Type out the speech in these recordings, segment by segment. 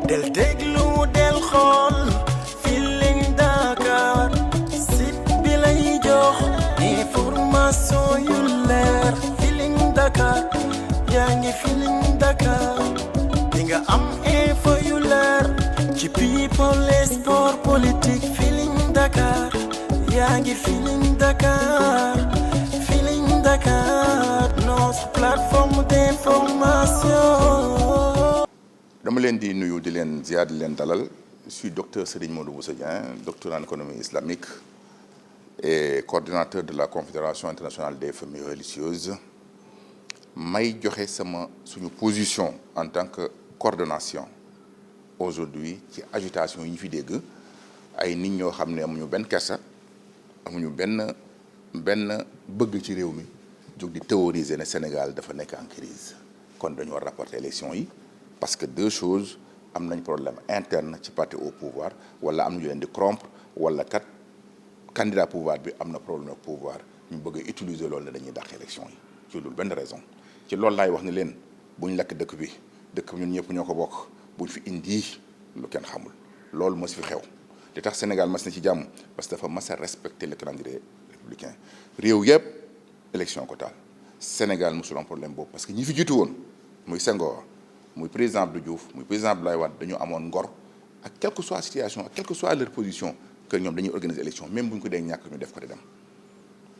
del déglu del xool Feeling Dakar site bi lay jox information yu leer Feeling Dakar yaa ngi Feeling Dakar di nga am info yu leer ci people et sport politique Feeling Dakar yaa ngi Feeling Dakar Feeling Dakar notre plateforme d'information. dama leen di nuyu di leen ziar di leen dalal je suis docteur Serigne Modou Bousso Dieng docteur en économie islamique et coordinateur de la confédération internationale des familles religieuses may joxe suñu position en tant que coordination aujourd'hui ci agitation yi ñu fi dégg ay nit ñoo xam ne amuñu benn kersa amuñu benn bëgg ci réew mi jóg di théoriser ne Sénégal dafa nekk en crise kon dañu war rapporter élection yi parce que deux choses am nañ problème interne ci parti au pouvoir wala am nañu leen di corrompre wala kat candidat pouvoir bi am na problème ak pouvoir ñu bëgg a utiliser loolu ne dañuy dàq élection yi ci loolu benn raison ci loolu laay wax ni leen buñ lakk dëkk bi ñun ñëpp ñoo ko bokk buñ fi indi lu kenn xamul loolu mos fi xew li tax Sénégal mas na ci jàmm parce que dafa mas a respecter le calendrier républicain réew yëpp élection ko taal Sénégal mosul am problème boobu parce que ñi fi jiitu woon muy Senghor muy président Abdou Diouf muy président Abdoulaye Wade dañu amoon ngor ak quelle que soit situation ak quelle que soit leur position que ñoom dañuy organiser élection même bu ñu ko dee ñàkk ñu def ko di dem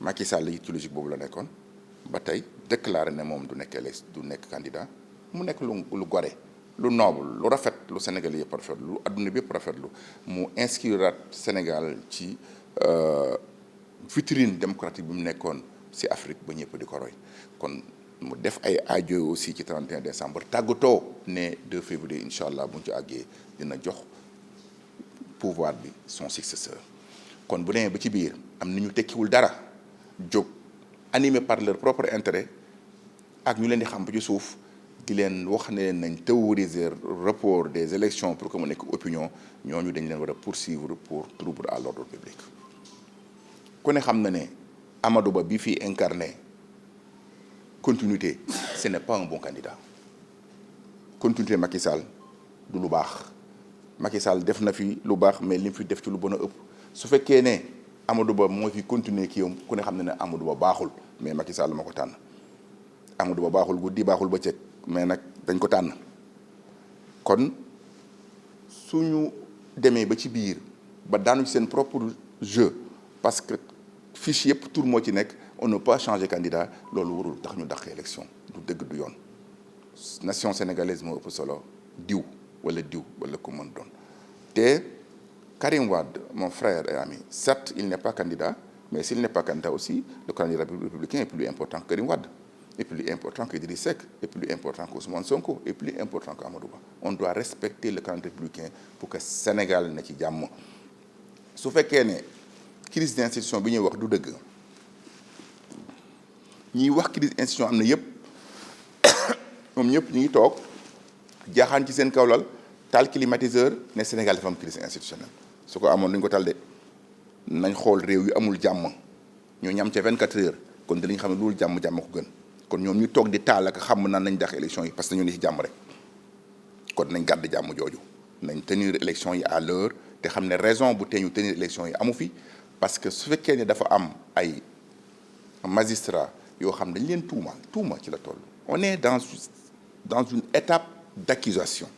Macky Sall ci logique boobu la nekkoon ba tey déclaré ne moom du nekk candidat mu nekk lu gore lu noble lu rafet lu Sénégal yëpp rafetlu lu adduna bi yëpp rafetlu mu inscrire Sénégal ci vitrine démocratique bi mu nekkoon ci Afrique ba ñëpp di ko roy kon mu def ay aajo aussi ci 31 décembre tàggatoo ne 2 février incha allah bu ñu ci àggee dina jox pouvoir bi son successeur kon bu demee ba ci biir am na ñu tekkiwul dara jóg animé par leur propre intérêt ak ñu leen di xam ba ci suuf di leen wax ne nañ théoriser report des élections pour que mu nekk opinion ñooñu dañ leen war a poursuivre pour trouble à l'ordre public ku ne xam na ne Amadou Ba bi fii incarné continuité ce n'est pas un bon candidat continuité Macky Sall du lu baax Macky Sall def na fi lu baax mais li mu fi def ci lu bon a ëpp su fekkee ne Amadou Ba moo fi continuer kii yam ku ne xam ne Amadou Ba baaxul mais Macky Sall moo ko tànn Amadou Ba baaxul guddi baaxul bëccëg mais nag dañ ko tànn kon suñu demee ba ci biir ba daanu ci seen propre jeu parce que fiche yëpp tour moo ci nekk on ne peut pas changer candidat loolu warul tax ñu dàq élection du dëgg du yoon nation sénégalaise moo ëpp solo diw wala ku mën doon te Karim Wade mon frère et ami certes il n'est pas candidat mais s'il n'est pas candidat aussi le calendrier républicain est plus important que Karim Wade est plus important que Idriss Seck est plus important que Ousmane Sonko est plus important que Amadou Ba on doit respecter le calendrier républicain pour que Sénégal na ci jàmm su fekkee ne crise d'institution bi ñuy wax du dëgg ñiy wax crise institution am na yëpp ñoom ñëpp ñu ngi toog jaaxaan ci seen kawlal taal climatiseur ne Sénégal dafa am crise institutionnelle su ko amoon duñ ko tal de nañ xool réew yu amul jàmm ñoo ñam ca 24 heures kon dinañ xam ne loolu jàmm ko gën kon ñoom ñu toog di taal ak xam naan nañ dàq élection yi parce que ñu ne ci jàmm rek kon nañ gàdd jàmm jooju nañ tenir élection yi à l'heure te xam ne raison bu tee ñu tenir élection yi amu fi parce que su fekkee ne dafa am ay magistrat yoo xam dañ leen tuuma ci la toll on est dans une étape d'accusation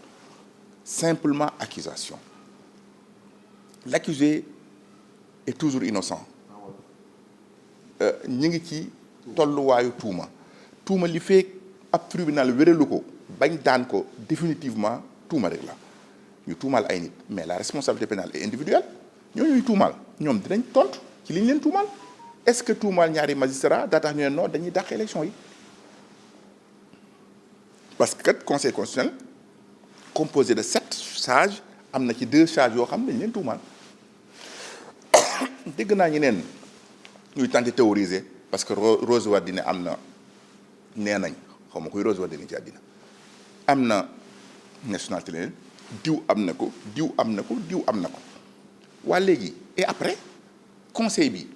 simplement accusation l'accusé est toujours innocent ñi ngi ci tolluwaayu tuuma li fekk ab tribunal wéralu ko bañ daan ko définitivement tuuma rek la ñu tuumaal ay nit mais la responsabilité pénale est individuelle ñooñuy tuumaal ñoom dinañ tontu ci li ñu leen tuumaal est-ce que tuumaal ñaari magistrat daa tax ñu ne non dañuy dàq élection yi parce que kat conseil constitutionnel composé de 7 sages am na ci 2 sages yoo xam dañ leen tuumaal dégg naa ñu neen ñuy tenter théoriser parce que Rose Wardini am na nee nañ xaw ma kuy Rose Wardini ci àddina am na nationalité leneen diw am na ko waa léegi et après conseil bi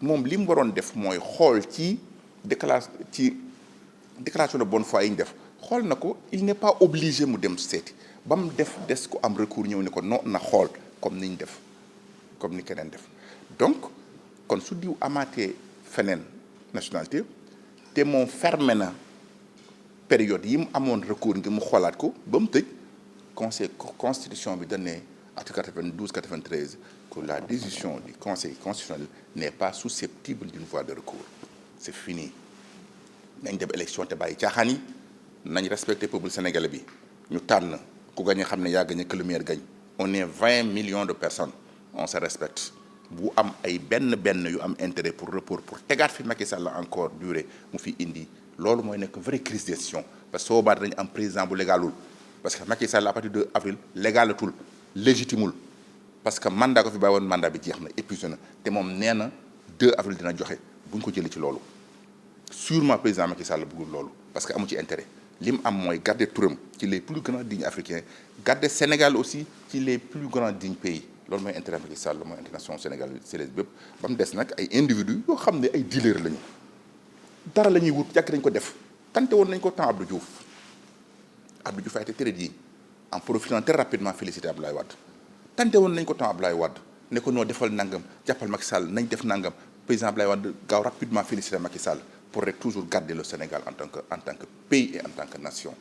moom li mu waroon def mooy xool ci déclaration de bonne foi yi ñu def xool na ko il n'est pas obligé mu dem seeti ba mu def des ko am recours ñëw ne ko non na xool comme ni ñu def comme ni keneen def donc kon su diw amaatee feneen nationalité te moom fermé na période yi mu amoon recours ngir mu xoolaat ko ba mu tëj conseil constitution bi dañ ne article 92 93 que la décision du conseil constitutionnel n'est pas susceptible d'une voie de recours c'est fini nañ dem élection te bàyyi caaxaan yi nañ respecter peuple sénégalais bi ñu tànn ku gañ xam ne yaa gañ que le meilleur gagne on est 20 millions de personnes on se respecte bu am ay benn yu am intérêt pour report pour tegaat fi Macky Sall encore durée mu fi indi loolu mooy nekk vraie crise de gestion parce que soo baat dañu am président bu légalul parce que Macky Sall à partir de avril légalatul légitimul parce que mandat ko fi bàyyi woon mandat bi jeex na épuisé na te moom nee na 2 avril dina joxe bu ñu ko jëlee ci loolu sûrement président Macky Sall bëggul loolu parce que amu ci intérêt li mu am mooy garder turam ci les plus grands dignes africains garder Sénégal aussi ci les plus grands dignes pays loolu mooy intérêt Macky Sall mooy international Sénégal sénégalais bépp ba mu des nag ay individus yoo xam ne ay dealers lañu dara la ñuy wut yàgg dañ ko def tante woon nañ ko temps Abdou Diouf a été très dit en profitant très rapidement félicité Abdoulaye Wade tante woon nañ ko temps Abdoulaye Wade ne ko noo defal nangam jàppal Macky Sall nañ def nangam président Abdoulaye Wade gaaw rapidement félicité Macky Sall pour rek toujours garder le Sénégal en tant que pays et en tant que nation.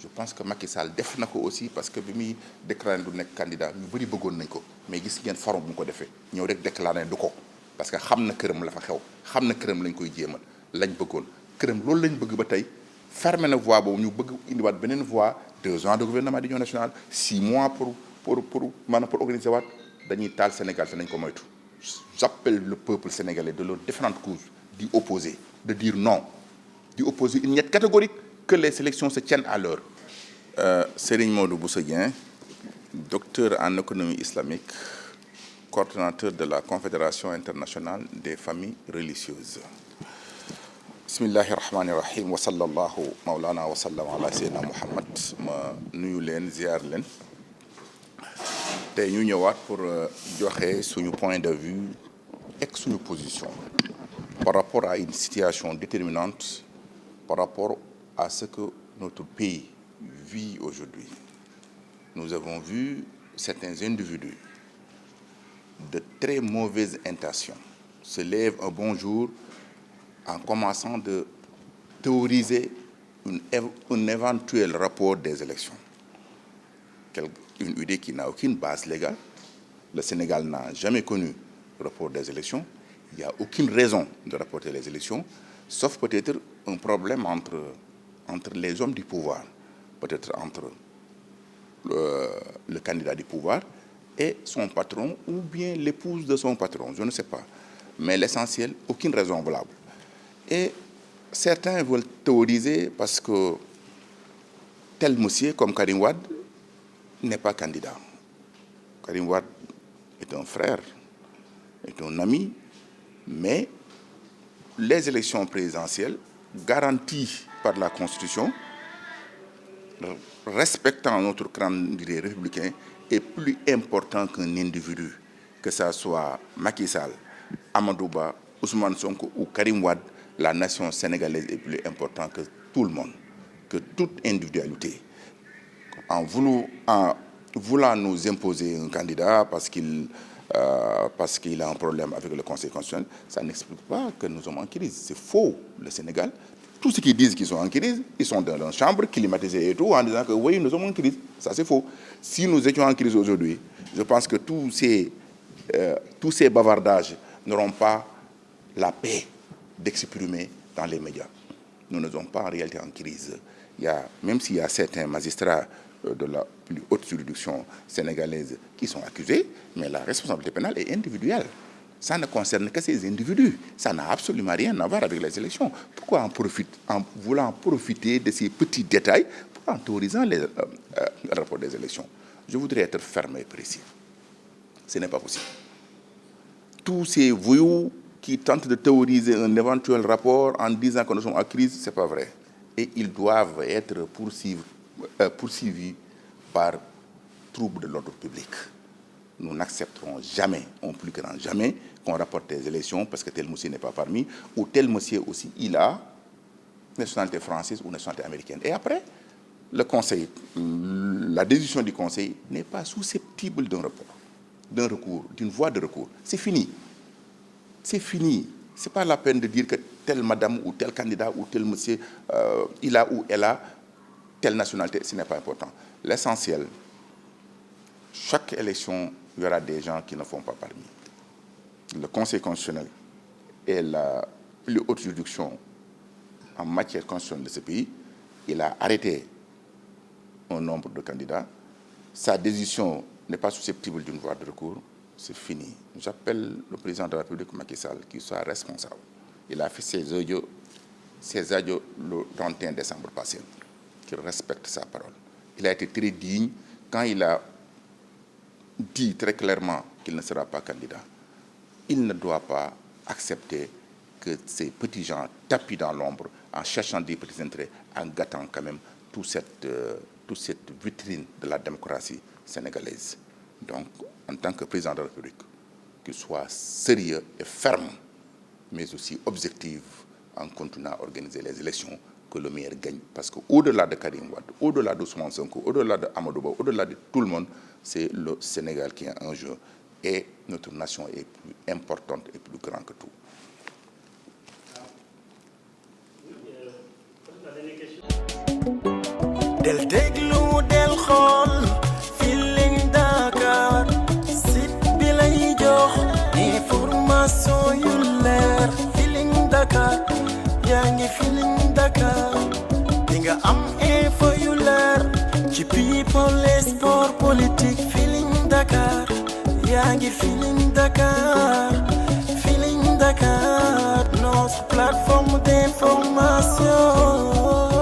Je pense que Macky Sall def na ko aussi parce que bi muy déclaré du nekk candidat ñu bëri bëggoon nañ ko mais gis ngeen forum bu mu ko defee ñëw rek déclaré du ko parce que xam na këram la fa xew xam na këram lañ koy jéemal lañ bëggoon këram loolu lañ bëgg ba tey fermé na voie boobu ñu bëgg indiwaat beneen voie 2 ans de gouvernement d'union nationale 6 mois pour organiser waat dañuy taal Sénégal te nañ ko moytu. J'appelle le peuple sénégalais de leurs différentes couches d'y opposer de dire non d'y opposer une niette catégorique que les sélections se tiennent à l'heure. Serigne Modou Bousso Dieng, docteur en économie islamique, coordonnateur de la Confédération internationale des familles religieuses. Bismillahi rahmani rahim wa sallallahu maulana wa sallam ala sayyidina Muhammad. Ma nuyu leen ziar leen tey ñu ñëwaat pour joxe suñu point de vue ak suñu position par rapport à une situation déterminante par rapport à ce que notre pays vit aujourd'hui. Nous avons vu certains individus de très mauvaises intentions se lèvent un bon jour en commençant de théoriser un éventuel rapport des élections. Une idée qui n'a aucune base légale. Le Sénégal n'a jamais connu le rapport des élections. Il n'y a aucune raison de rapporter les élections, sauf peut-être un problème entre les hommes du pouvoir, peut-être entre le candidat du pouvoir et son patron, ou bien l'épouse de son patron, je ne sais pas. Mais l'essentiel, aucune raison valable. Et certains veulent théoriser parce que tel monsieur comme Karim Wade n'est pas candidat. Karim Wade est un frère, est un ami, mais les élections présidentielles garanties par la Constitution, respectant notre calendrier républicain, est plus important qu'un individu, que ça soit Macky Sall, Amadou Ba, Ousmane Sonko ou Karim Wade. La nation sénégalaise est plus importante que tout le monde, que toute individualité. En voulant nous imposer un candidat parce qu'il a un problème avec le Conseil constitutionnel, ça n'explique pas que nous sommes en crise. C'est faux. Le Sénégal, tous ceux qui disent qu'ils sont en crise, ils sont dans leur chambre, climatisée et tout, en disant que oui, nous sommes en crise. Ça, c'est faux. Si nous étions en crise aujourd'hui, je pense que tous ces bavardages n'auront pas la paix d'exprimer dans les médias. Nous ne sommes pas en réalité en crise. Même s'il y a certains magistrats de la plus haute juridiction sénégalaise qui sont accusés, mais la responsabilité pénale est individuelle. Ça ne concerne que ces individus. Ça n'a absolument rien à voir avec les élections. Pourquoi en voulant profiter de ces petits détails en théorisant le rapport des élections? Je voudrais être ferme et précis. Ce n'est pas possible. Tous ces voyous qui tentent de théoriser un éventuel rapport en disant que nous sommes en crise, ce n'est pas vrai. Et ils doivent être poursuivis par trouble de l'ordre public. Nous n'accepterons jamais, au plus grand jamais, qu'on rapporte des élections parce que tel monsieur n'est pas parmi, ou tel monsieur aussi, il a nationalité française ou nationalité américaine. Et après, le conseil, la décision du conseil n'est pas susceptible d'un report, d'un recours, d'une voie de recours. C'est fini. C'est fini. Ce n'est pas la peine de dire que telle madame ou tel candidat ou tel monsieur, il a ou elle a telle nationalité. Ce n'est pas important. L'essentiel, chaque élection, il y aura des gens qui ne font pas parmi. Le Conseil constitutionnel est la plus haute juridiction en matière constitutionnelle de ce pays. Il a arrêté un nombre de candidats. Sa décision n'est pas susceptible d'une voie de recours. C'est fini. J'appelle le président de la République, Macky Sall, qu'il soit responsable. Il a fait ses audios le 31 décembre passé, qu'il respecte sa parole. Il a été très digne quand il a dit très clairement qu'il ne sera pas candidat. Il ne doit pas accepter que ces petits gens tapent dans l'ombre en cherchant des petits intérêts, en gâtant quand même toute cette vitrine de la démocratie sénégalaise. Donc, en tant que président de la République, qu'il soit sérieux et ferme, mais aussi objectif en continuant à organiser les élections, que le meilleur gagne. Parce qu'au-delà de Karim Wade, au-delà de Ousmane Sonko, au-delà de Amadou Ba, au-delà de tout le monde, c'est le Sénégal qui est en jeu. Et notre nation est plus importante et plus grande que tout. Del déglu del xool Feeling Dakar site bi lay jox information yu leer Feeling Dakar yaa ngi Feeling Dakar di nga am info yu leer ci people et sport politique Feeling Dakar yaa ngi Feeling Dakar Feeling Dakar notre plateforme d'information